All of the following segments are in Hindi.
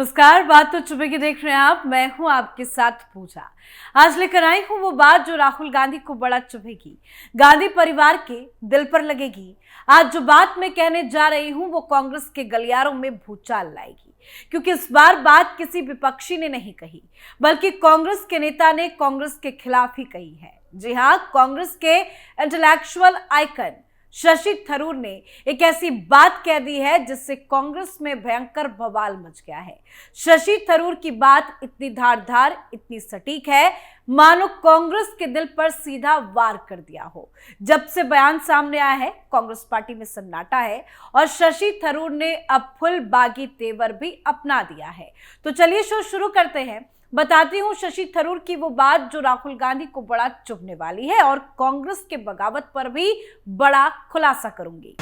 नमस्कार, बात तो चुपे की देख रहे हैं आप। मैं हूं आपके साथ पूजा। आज लेकर आई हूं वो बात जो राहुल गांधी को बड़ा चुभेगी, गांधी परिवार के दिल पर लगेगी। आज जो बात मैं कहने जा रही हूं वो कांग्रेस के गलियारों में भूचाल लाएगी, क्योंकि इस बार बात किसी विपक्षी ने नहीं कही, बल्कि कांग्रेस के नेता ने कांग्रेस के खिलाफ ही कही है। जी हां, कांग्रेस के इंटेलेक्चुअल आइकन शशि थरूर ने एक ऐसी बात कह दी है जिससे कांग्रेस में भयंकर बवाल मच गया है। शशि थरूर की बात इतनी धारदार, इतनी सटीक है, मानो कांग्रेस के दिल पर सीधा वार कर दिया हो। जब से बयान सामने आया है, कांग्रेस पार्टी में सन्नाटा है और शशि थरूर ने अब फुल बागी तेवर भी अपना दिया है। तो चलिए शो शुरू करते हैं। बताती हूं शशि थरूर की वो बात जो राहुल गांधी को बड़ा चुभने वाली है और कांग्रेस के बगावत पर भी बड़ा खुलासा करूंगी।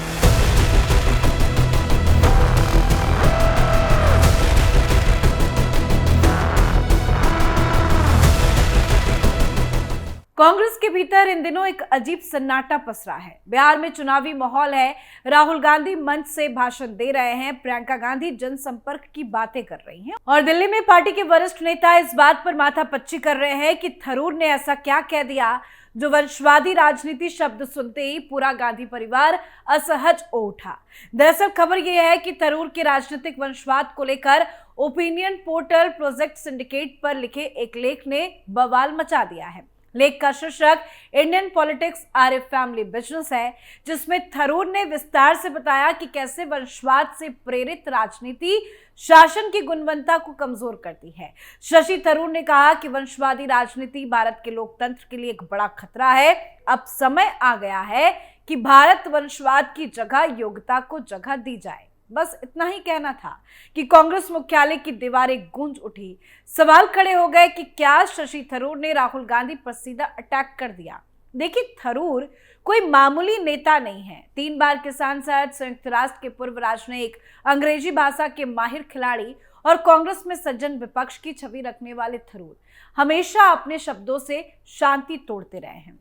कांग्रेस के भीतर इन दिनों एक अजीब सन्नाटा पसरा है। बिहार में चुनावी माहौल है, राहुल गांधी मंच से भाषण दे रहे हैं, प्रियंका गांधी जनसंपर्क की बातें कर रही हैं और दिल्ली में पार्टी के वरिष्ठ नेता इस बात पर माथापच्ची कर रहे हैं कि थरूर ने ऐसा क्या कह दिया जो वंशवादी राजनीति शब्द सुनते ही पूरा गांधी परिवार असहज हो उठा। दरअसल खबर यह है कि थरूर के राजनीतिक वंशवाद को लेकर ओपिनियन पोर्टल प्रोजेक्ट सिंडिकेट पर लिखे एक लेख ने बवाल मचा दिया है। लेख का शीर्षक Indian politics are a family business है, जिसमें थरूर ने विस्तार से बताया कि कैसे वंशवाद से प्रेरित राजनीति शासन की गुणवत्ता को कमजोर करती है। शशि थरूर ने कहा कि वंशवादी राजनीति भारत के लोकतंत्र के लिए एक बड़ा खतरा है। अब समय आ गया है कि भारत वंशवाद की जगह योग्यता को जगह दी जाए। बस इतना ही कहना था कि कांग्रेस मुख्यालय की दीवारें गूंज उठी। सवाल खड़े हो गए कि क्या शशि थरूर ने राहुल गांधी पर सीधा अटैक कर दिया। देखिए, थरूर कोई मामूली नेता नहीं है। 3 बार के सांसद, संयुक्त राष्ट्र के पूर्व राजनयिक, अंग्रेजी भाषा के माहिर खिलाड़ी और कांग्रेस में सज्जन विपक्ष की छवि रखने वाले थरूर हमेशा अपने शब्दों से शांति तोड़ते रहे हैं।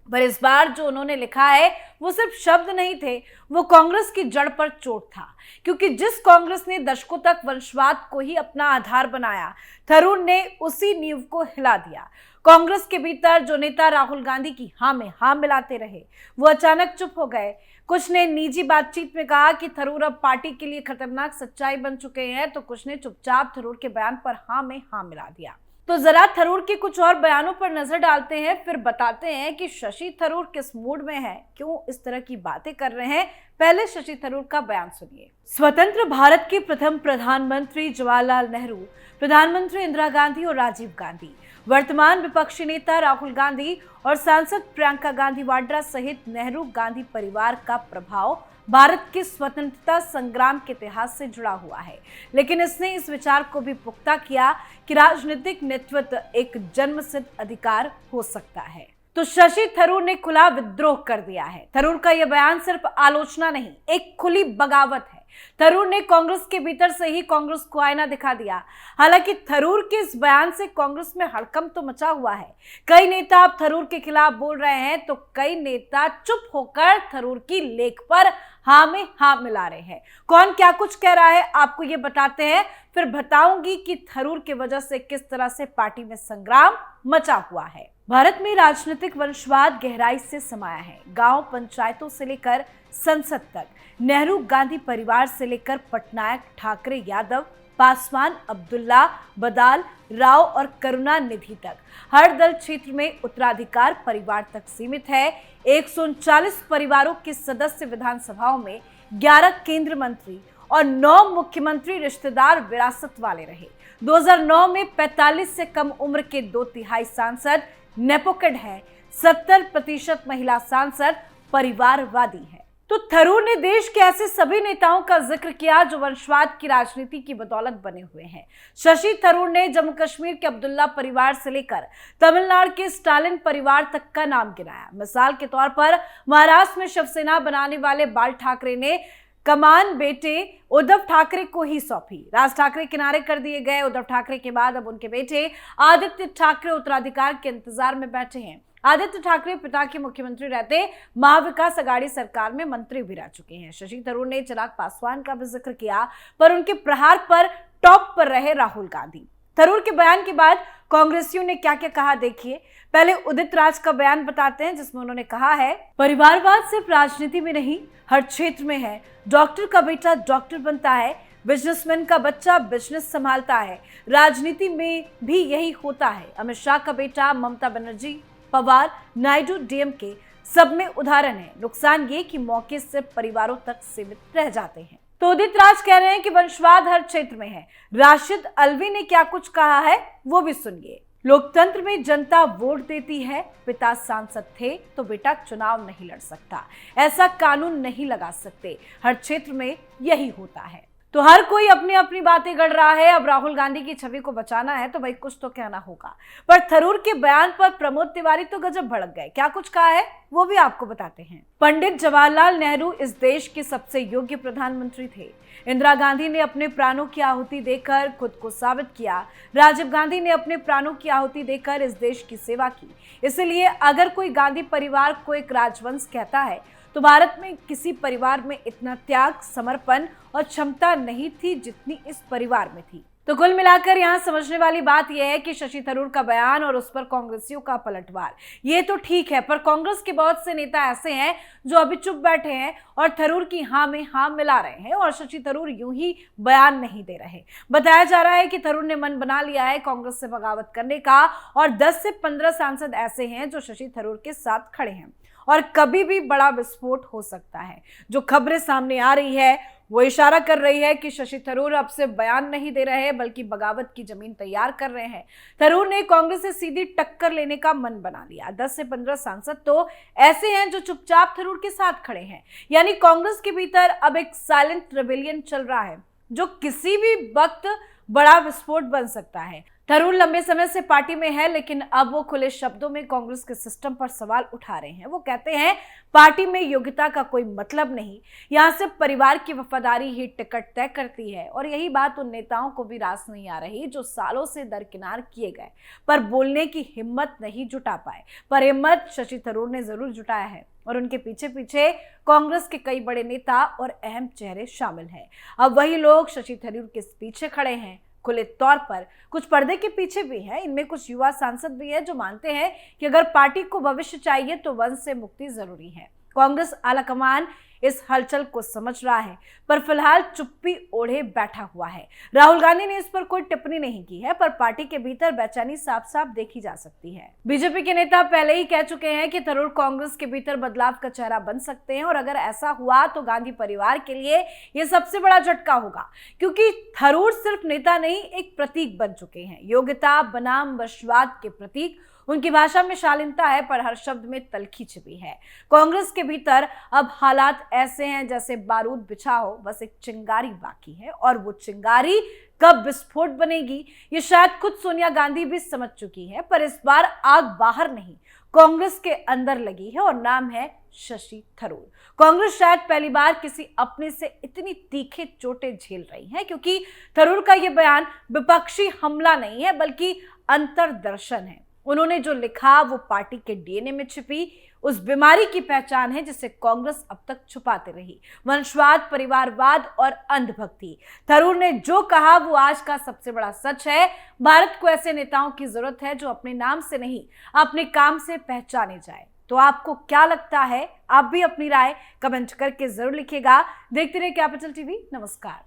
पर इस बार जो उन्होंने लिखा है वो सिर्फ शब्द नहीं थे, वो कांग्रेस की जड़ पर चोट था। क्योंकि जिस कांग्रेस ने दशकों तक वंशवाद को ही अपना आधार बनाया, थरूर ने उसी नींव को हिला दिया। कांग्रेस के भीतर जो नेता राहुल गांधी की हाँ में हाँ मिलाते रहे, वो अचानक चुप हो गए। कुछ ने निजी बातचीत में कहा कि थरूर अब पार्टी के लिए खतरनाक सच्चाई बन चुके हैं, तो कुछ ने चुपचाप थरूर के बयान पर हाँ में हाँ मिला दिया। तो जरा थरूर के कुछ और बयानों पर नजर डालते हैं, फिर बताते हैं कि शशि थरूर किस मूड में है, क्यों इस तरह की बातें कर रहे हैं। पहले शशि थरूर का बयान सुनिए। स्वतंत्र भारत के प्रथम प्रधानमंत्री जवाहरलाल नेहरू, प्रधानमंत्री इंदिरा गांधी और राजीव गांधी, वर्तमान विपक्षी नेता राहुल गांधी और सांसद प्रियंका गांधी वाड्रा सहित नेहरू गांधी परिवार का प्रभाव भारत के स्वतंत्रता संग्राम के इतिहास से जुड़ा हुआ है। लेकिन इसने इस विचार को भी पुख्ता किया कि राजनीतिक नेतृत्व एक जन्मसिद्ध अधिकार हो सकता है। तो शशि थरूर ने खुला विद्रोह कर दिया है। थरूर का यह बयान सिर्फ आलोचना नहीं, एक खुली बगावत है। थरूर ने कांग्रेस के भीतर से ही कांग्रेस को आईना दिखा दिया। हालांकि थरूर के इस बयान से कांग्रेस में हड़कंप तो मचा हुआ है। कई नेता अब थरूर के खिलाफ बोल रहे हैं, तो कई नेता चुप होकर थरूर की लेख पर हाँ में हाँ मिला रहे हैं। कौन क्या कुछ कह रहा है आपको ये बताते हैं, फिर बताऊंगी कि थरूर की वजह से किस तरह से पार्टी में संग्राम मचा हुआ है। भारत में राजनीतिक वंशवाद गहराई से समाया है। गांव पंचायतों से लेकर संसद तक, नेहरू गांधी परिवार से लेकर पटनायक, ठाकरे, यादव, पासवान, अब्दुल्ला, बदाल, राव और करुणानिधि तक हर दल क्षेत्र में उत्तराधिकार परिवार तक सीमित है। 139 परिवारों के सदस्य विधानसभाओं में 11 केंद्रीय मंत्री और 9 मुख्यमंत्री रिश्तेदार विरासत वाले रहे। 2009 में 45 से कम उम्र के 2/3 सांसद नेपोकिड है। 70% महिला सांसद परिवारवादी है। तो थरूर ने देश के ऐसे सभी नेताओं का जिक्र किया जो वंशवाद की राजनीति की बदौलत बने हुए हैं। शशि थरूर ने जम्मू कश्मीर के अब्दुल्ला परिवार से लेकर तमिलनाडु के स्टालिन परिवार तक का नाम गिनाया। मिसाल के तौर पर महाराष्ट्र में शिवसेना बनाने वाले बाल ठाकरे ने कमान बेटे उद्धव ठाकरे को ही सौंपी। राज ठाकरे किनारे कर दिए गए। उद्धव ठाकरे के बाद अब उनके बेटे आदित्य ठाकरे उत्तराधिकार के इंतजार में बैठे हैं। आदित्य ठाकरे पिता के मुख्यमंत्री रहते महाविकास अघाड़ी सरकार में मंत्री भी रह चुके हैं। शशि थरूर ने चिराग पासवान का भी जिक्र किया, पर उनके प्रहार पर टॉप पर रहे राहुल गांधी। थरूर के बयान के बाद कांग्रेसियों ने क्या क्या कहा, देखिए। पहले उदित राज का बयान बताते हैं, जिसमें उन्होंने कहा है, परिवारवाद सिर्फ राजनीति में नहीं, हर क्षेत्र में है। डॉक्टर का बेटा डॉक्टर बनता है, बिजनेसमैन का बच्चा बिजनेस संभालता है, राजनीति में भी यही होता है। अमित शाह का बेटा, ममता बनर्जी, पवार, नायडू, डीएमके, सब में उदाहरण है। नुकसान ये कि मौके सिर्फ परिवारों तक सीमित रह जाते हैं। तो उदित राज कह रहे हैं कि वंशवाद हर क्षेत्र में है। राशिद अलवी ने क्या कुछ कहा है वो भी सुनिए। लोकतंत्र में जनता वोट देती है, पिता सांसद थे तो बेटा चुनाव नहीं लड़ सकता, ऐसा कानून नहीं लगा सकते, हर क्षेत्र में यही होता है। तो हर कोई अपनी अपनी बातें गढ़ रहा है। अब राहुल गांधी की छवि को बचाना है तो भाई कुछ तो कहना होगा। पर थरूर के बयान पर प्रमोद तिवारी तो गजब भड़क गए। क्या कुछ कहा है वो भी आपको बताते हैं। पंडित जवाहरलाल नेहरू इस देश के सबसे योग्य प्रधानमंत्री थे। इंदिरा गांधी ने अपने प्राणों की आहुति देकर खुद को साबित किया। राजीव गांधी ने अपने प्राणों की आहुति देकर इस देश की सेवा की। इसलिए अगर कोई गांधी परिवार को एक राजवंश कहता है तो भारत में किसी परिवार में इतना त्याग, समर्पण और क्षमता नहीं थी जितनी इस परिवार में थी। तो कुल मिलाकर यहाँ समझने वाली बात यह है कि शशि थरूर का बयान और उस पर कांग्रेसियों का पलटवार, ये तो ठीक है, पर कांग्रेस के बहुत से नेता ऐसे हैं जो अभी चुप बैठे हैं और थरूर की हाँ में हाँ मिला रहे हैं और शशि थरूर यूं ही बयान नहीं दे रहे। बताया जा रहा है कि थरूर ने मन बना लिया है कांग्रेस से बगावत करने का और 10 से 15 सांसद ऐसे हैं जो शशि थरूर के साथ खड़े हैं और कभी भी बड़ा विस्फोट हो सकता है। जो खबरें सामने आ रही है वो इशारा कर रही है कि शशि थरूर अब से बयान नहीं दे रहे बल्कि बगावत की जमीन तैयार कर रहे हैं। थरूर ने कांग्रेस से सीधी टक्कर लेने का मन बना लिया। 10 से 15 सांसद तो ऐसे हैं जो चुपचाप थरूर के साथ खड़े हैं। यानी कांग्रेस के भीतर अब एक साइलेंट रेबेलियन चल रहा है जो किसी भी वक्त बड़ा विस्फोट बन सकता है। थरूर लंबे समय से पार्टी में है, लेकिन अब वो खुले शब्दों में कांग्रेस के सिस्टम पर सवाल उठा रहे हैं। वो कहते हैं पार्टी में योग्यता का कोई मतलब नहीं, यहाँ से परिवार की वफादारी ही टिकट तय करती है। और यही बात उन नेताओं को भी रास नहीं आ रही जो सालों से दरकिनार किए गए पर बोलने की हिम्मत नहीं जुटा पाए। पर हिम्मत शशि थरूर ने जरूर जुटाया है और उनके पीछे पीछे कांग्रेस के कई बड़े नेता और अहम चेहरे शामिल हैं। अब वही लोग शशि थरूर के पीछे खड़े हैं, खुले तौर पर, कुछ पर्दे के पीछे भी है। इनमें कुछ युवा सांसद भी है जो मानते हैं कि अगर पार्टी को भविष्य चाहिए तो वंश से मुक्ति जरूरी है। कांग्रेस आलाकमान इस हलचल को समझ रहा है पर फिलहाल चुप्पी ओढ़े बैठा हुआ है। राहुल गांधी ने इस पर कोई टिप्पणी नहीं की है, पर पार्टी के भीतर बेचैनी साफ साफ देखी जा सकती है। बीजेपी के नेता पहले ही कह चुके हैं कि थरूर कांग्रेस के भीतर बदलाव का चेहरा बन सकते हैं और अगर ऐसा हुआ तो गांधी परिवार के लिए यह सबसे बड़ा झटका होगा, क्योंकि थरूर सिर्फ नेता नहीं एक प्रतीक बन चुके हैं। योग्यता बनाम वंशवाद के प्रतीक। उनकी भाषा में शालीनता है पर हर शब्द में तलखी छिपी है। कांग्रेस के भीतर अब हालात ऐसे हैं जैसे बारूद बिछा हो, बस एक चिंगारी बाकी है और वो चिंगारी कब विस्फोट बनेगी ये शायद खुद सोनिया गांधी भी समझ चुकी है। पर इस बार आग बाहर नहीं, कांग्रेस के अंदर लगी है और नाम है शशि थरूर। कांग्रेस शायद पहली बार किसी अपने से इतनी तीखे चोटें झेल रही है, क्योंकि थरूर का यह बयान विपक्षी हमला नहीं है बल्कि अंतर्दर्शन है। उन्होंने जो लिखा वो पार्टी के डीएनए में छिपी उस बीमारी की पहचान है जिसे कांग्रेस अब तक छुपाते रही, वंशवाद, परिवारवाद और अंधभक्ति। थरूर ने जो कहा वो आज का सबसे बड़ा सच है। भारत को ऐसे नेताओं की जरूरत है जो अपने नाम से नहीं अपने काम से पहचाने जाए। तो आपको क्या लगता है? आप भी अपनी राय कमेंट करके जरूर लिखिएगा। देखते रहिए कैपिटल टीवी। नमस्कार।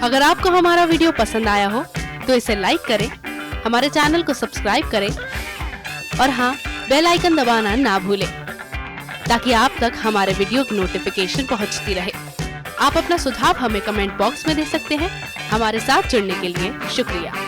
अगर आपको हमारा वीडियो पसंद आया हो तो इसे लाइक करें, हमारे चैनल को सब्सक्राइब करें और हाँ, बेल आइकन दबाना ना भूलें ताकि आप तक हमारे वीडियो की नोटिफिकेशन पहुंचती रहे। आप अपना सुझाव हमें कमेंट बॉक्स में दे सकते हैं। हमारे साथ जुड़ने के लिए शुक्रिया।